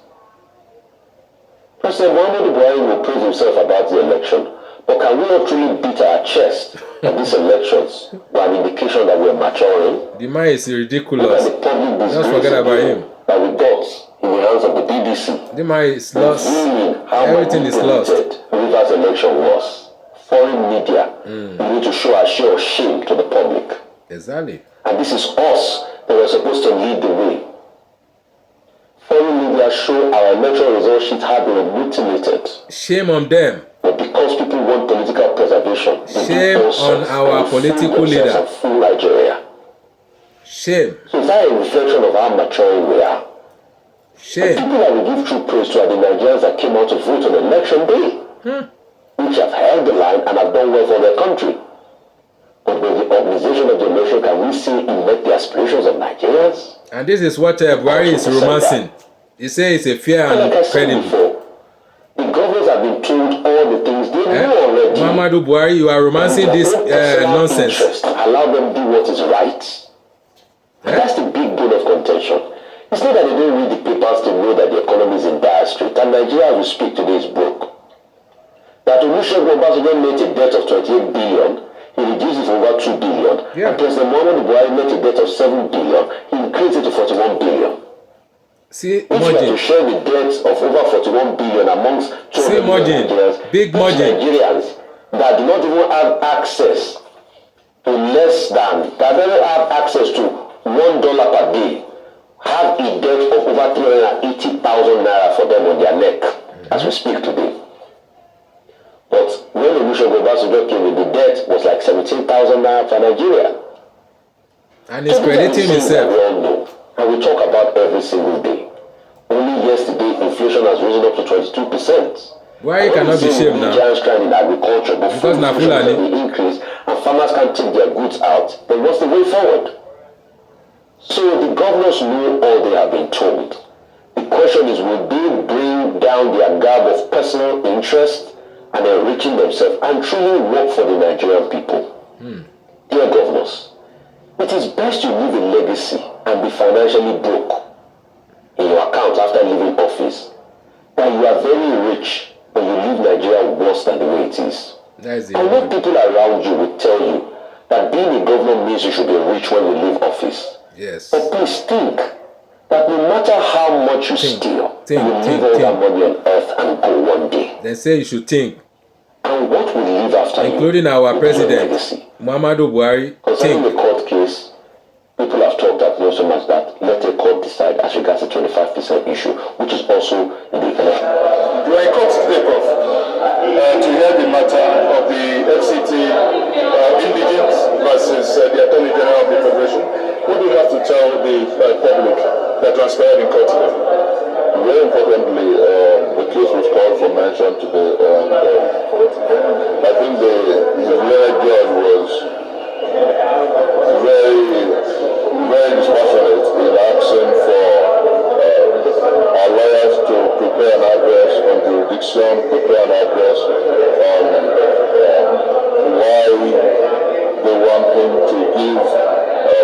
President Muhammadu Buhari will praise himself about the election, but can we not truly beat our chest that these elections were an indication that we're maturing?
The man is ridiculous.
Look at the public
Just forget about him.
that we got in the hands of the BBC.
The man is lost.
How
Everything is lost.
Rivers election was. Foreign media, we need to show our share of shame to the public.
Exactly.
And this is us that we're supposed to lead the way. Foreign media show our electoral result sheets have been mutilated.
Shame on them.
But because people want political preservation,
Shame on our political leader.
Full Nigeria.
Shame.
So is that a reflection of how maturing we are? The
Shame.
people that we give true praise to are the Nigerians that came out to vote on election day, which have held the line and have done well for their country. But with the organization of the election, can we see it met the aspirations of Nigerians?
And this is what Buhari is romancing. He says it's a fair and
Like I said
credible.
before, the governors have been told all the things they know already.
Muhammadu Buhari, you are romancing this nonsense.
Interest, allow them to do what is right. And that's the big bone of contention. It's not that they don't read the papers to know that the economy is in dire strait, and Nigeria, as we speak today, is broke. That Olusegun Obasanjo made a debt of 28 billion, he reduced it to over 2 billion, and President Muhammadu Buhari made a debt of 7 billion, he increased it to 41 billion.
See,
If we are to share the debts of over 41 billion amongst 200 million Nigerians,
big margin.
Nigerians that do not even have access to that don't have access to $1 per day, have a debt of over 380,000 naira for them on their neck as we speak today. But when Olusegun Obasanjo came with, the debt was like 17,000 naira for Nigeria.
And he's crediting himself.
We all know, and we talk about every single day. Only yesterday, inflation has risen up to 22%.
Why he cannot be shamed now?
Giants trying in agriculture before inflation increase and farmers can take their goods out. Then what's the way forward? So the governors know all they have been told. The question is, will they bring down their garb of personal interest and enriching themselves and truly work for the Nigerian people? Dear governors, it is best you leave a legacy and be financially broke in your account after leaving office, that you are very rich but you leave Nigeria worse than the way it is. I know people around you will tell you that being a governor means you should be rich when you leave office.
Yes.
But please think that no matter how much you steal, you will leave all that money on earth and go one day.
They say you should think.
And what will leave after you?
Including our president, Muhammadu Buhari.
Concerning the court case, people have talked at so much that let the court decide as regards the 25% issue, which is also in the election.
You are in court today, Prof, to hear the matter of the FCT indigents versus the Attorney General of the Federation. What do you have to tell the public that transpired in court today?
Very importantly, the case was called for mention today, and I think the learned judge was very dispassionate in asking for our lawyers to prepare an address on jurisdiction, prepare an address on why they want him to give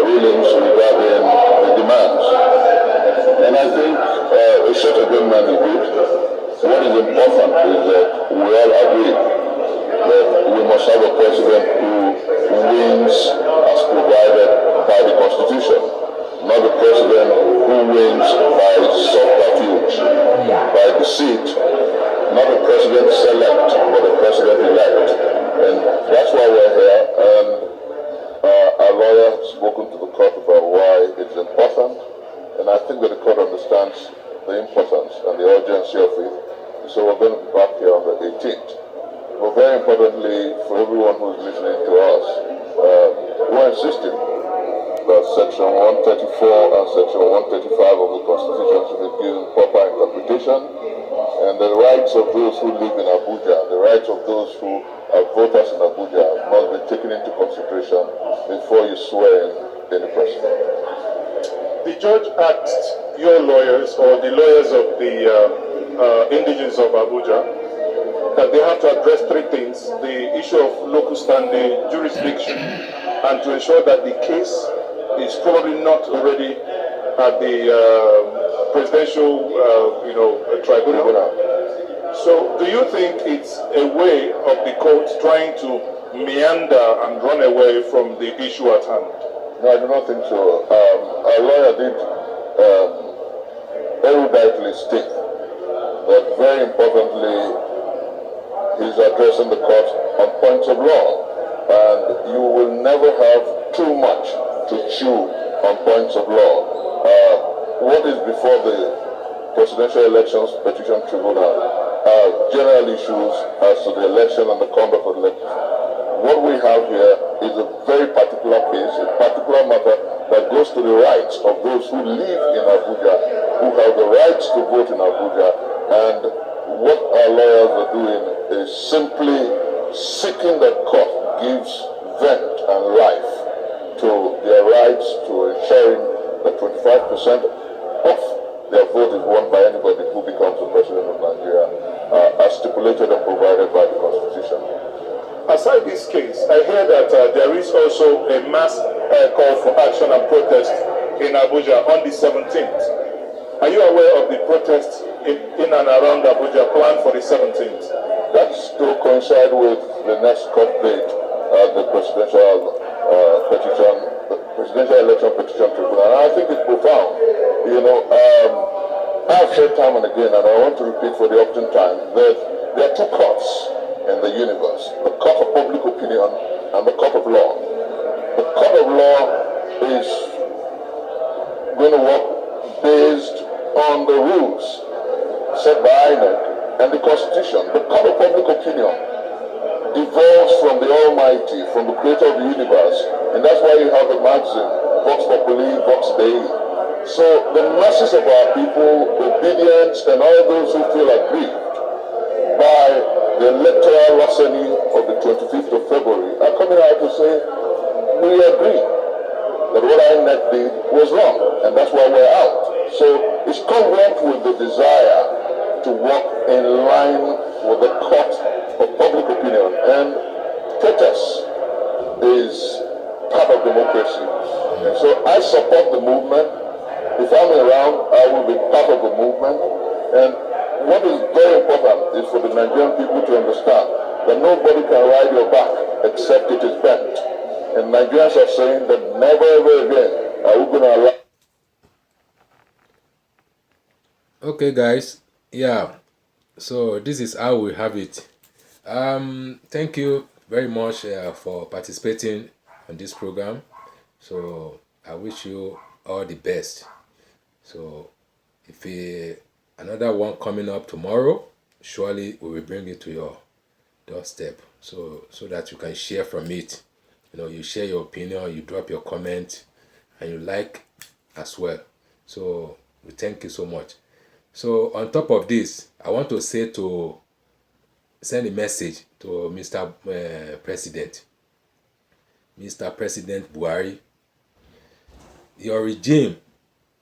rulings regarding the demands. And I think a short agreement is good. What is important is that we all agree that we must have a president who wins as provided by the Constitution, not a president who wins by subterfuge, by deceit, not a president select, but a president elect. And that's why we're here. And our lawyer has spoken to the court about why it's important. And I think that the court understands the importance and the urgency of it. So we're going to be back here on the 18th. But very importantly, for everyone who is listening to us, we're insisting that Section 134 and Section 135 of the Constitution should be given proper interpretation, and the rights of those who live in Abuja, the rights of those who are voters in Abuja must be taken into consideration before you swear in any president.
The judge asked your lawyers, or the lawyers of the indigents of Abuja, that they have to address three things: the issue of local standing, jurisdiction, and to ensure that the case is probably not already at the presidential, tribunal. So, do you think it's a way of the court trying to meander and run away from the issue at hand?
No, I do not think so. Our lawyer did eruditely state that very importantly he's addressing the court on points of law, and you will never have too much to chew on points of law. What is before the Presidential Elections Petition Tribunal are general issues as to the election and the conduct of the election. what we have here is a very particular case, a particular matter that goes to the rights of those who live in Abuja, who have the rights to vote in Abuja. And what our lawyers are doing is simply seeking that court gives vent and life to their rights, to ensuring that 25% of their vote is won by anybody who becomes the president of Nigeria, as stipulated and provided by the Constitution.
Aside this case, I hear that there is also a mass call for action and protest in Abuja on the 17th. Are you aware of the protest in and around Abuja planned for the 17th?
That's to coincide with the next court date at the presidential election petition tribunal. And I think it's profound. You know, I've said time and again, and I want to repeat for the often time, that there are two courts in the universe: the court of public opinion and the court of law. The court of law is going to work based on the rules set by Inec and the Constitution. The court of public opinion evolves from the Almighty, from the creator of the universe, and that's why you have the maxim, Vox Populi, Vox Dei. So the masses of our people, obedience, and all those who feel aggrieved by the electoral larceny of the 25th of February are coming out to say, we agree that what INEC did was wrong, and that's why we're out. So it's congruent with the desire to work in line with the court of public opinion, and protest is part of democracy. So I support the movement. If I'm around, I will be part of the movement. And what is very important is for the Nigerian people to understand that nobody can ride your back except it is bent. And Nigerians are saying that never ever again are we going to allow.
Okay, guys. Yeah. So this is how we have it. Thank you very much for participating on this program. So I wish you all the best. So if another one coming up tomorrow, surely we will bring it to your doorstep, so that you can share from it. You know, you share your opinion, you drop your comment, and you like as well. So we thank you so much. So on top of this, I want to send a message to Mr. President Buhari. Your regime,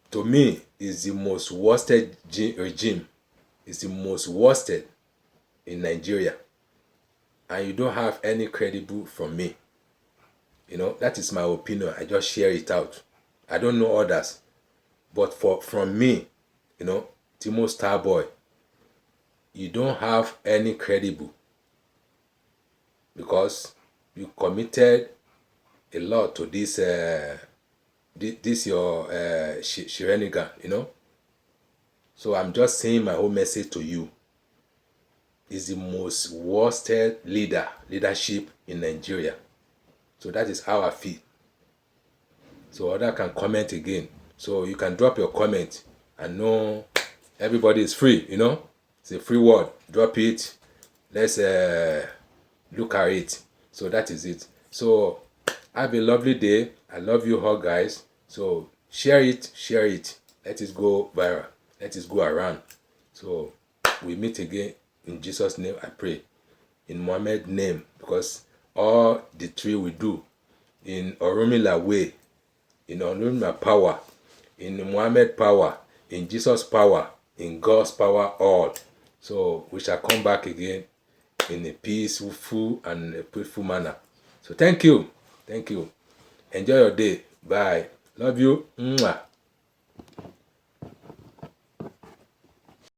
to me, is the most worsted regime. It's the most worsted in Nigeria, and you don't have any credible from me. You know, that is my opinion. I just share it out. I don't know others, but from me, you know, Timo Starboy, you don't have any credible, because you committed a lot to this your Shirenigan, you know. So I'm just saying my whole message to you. Is the most worsted leadership in Nigeria. So that is how I feel. So other can comment again. So you can drop your comment. I know everybody is free, you know. It's a free word. Drop it. Let's look at it. So that is it. So have a lovely day. I love you all, guys. So share it. Let it go viral. Let it go around. So we meet again. In Jesus' name I pray. In Muhammad's name. Because all the three we do. In Oromila way. In Oromila power. In Muhammad power. In Jesus power. In God's power all. So we shall come back again. In a peaceful and a peaceful manner. So thank you. Enjoy your day. Bye. Love you. Mwah.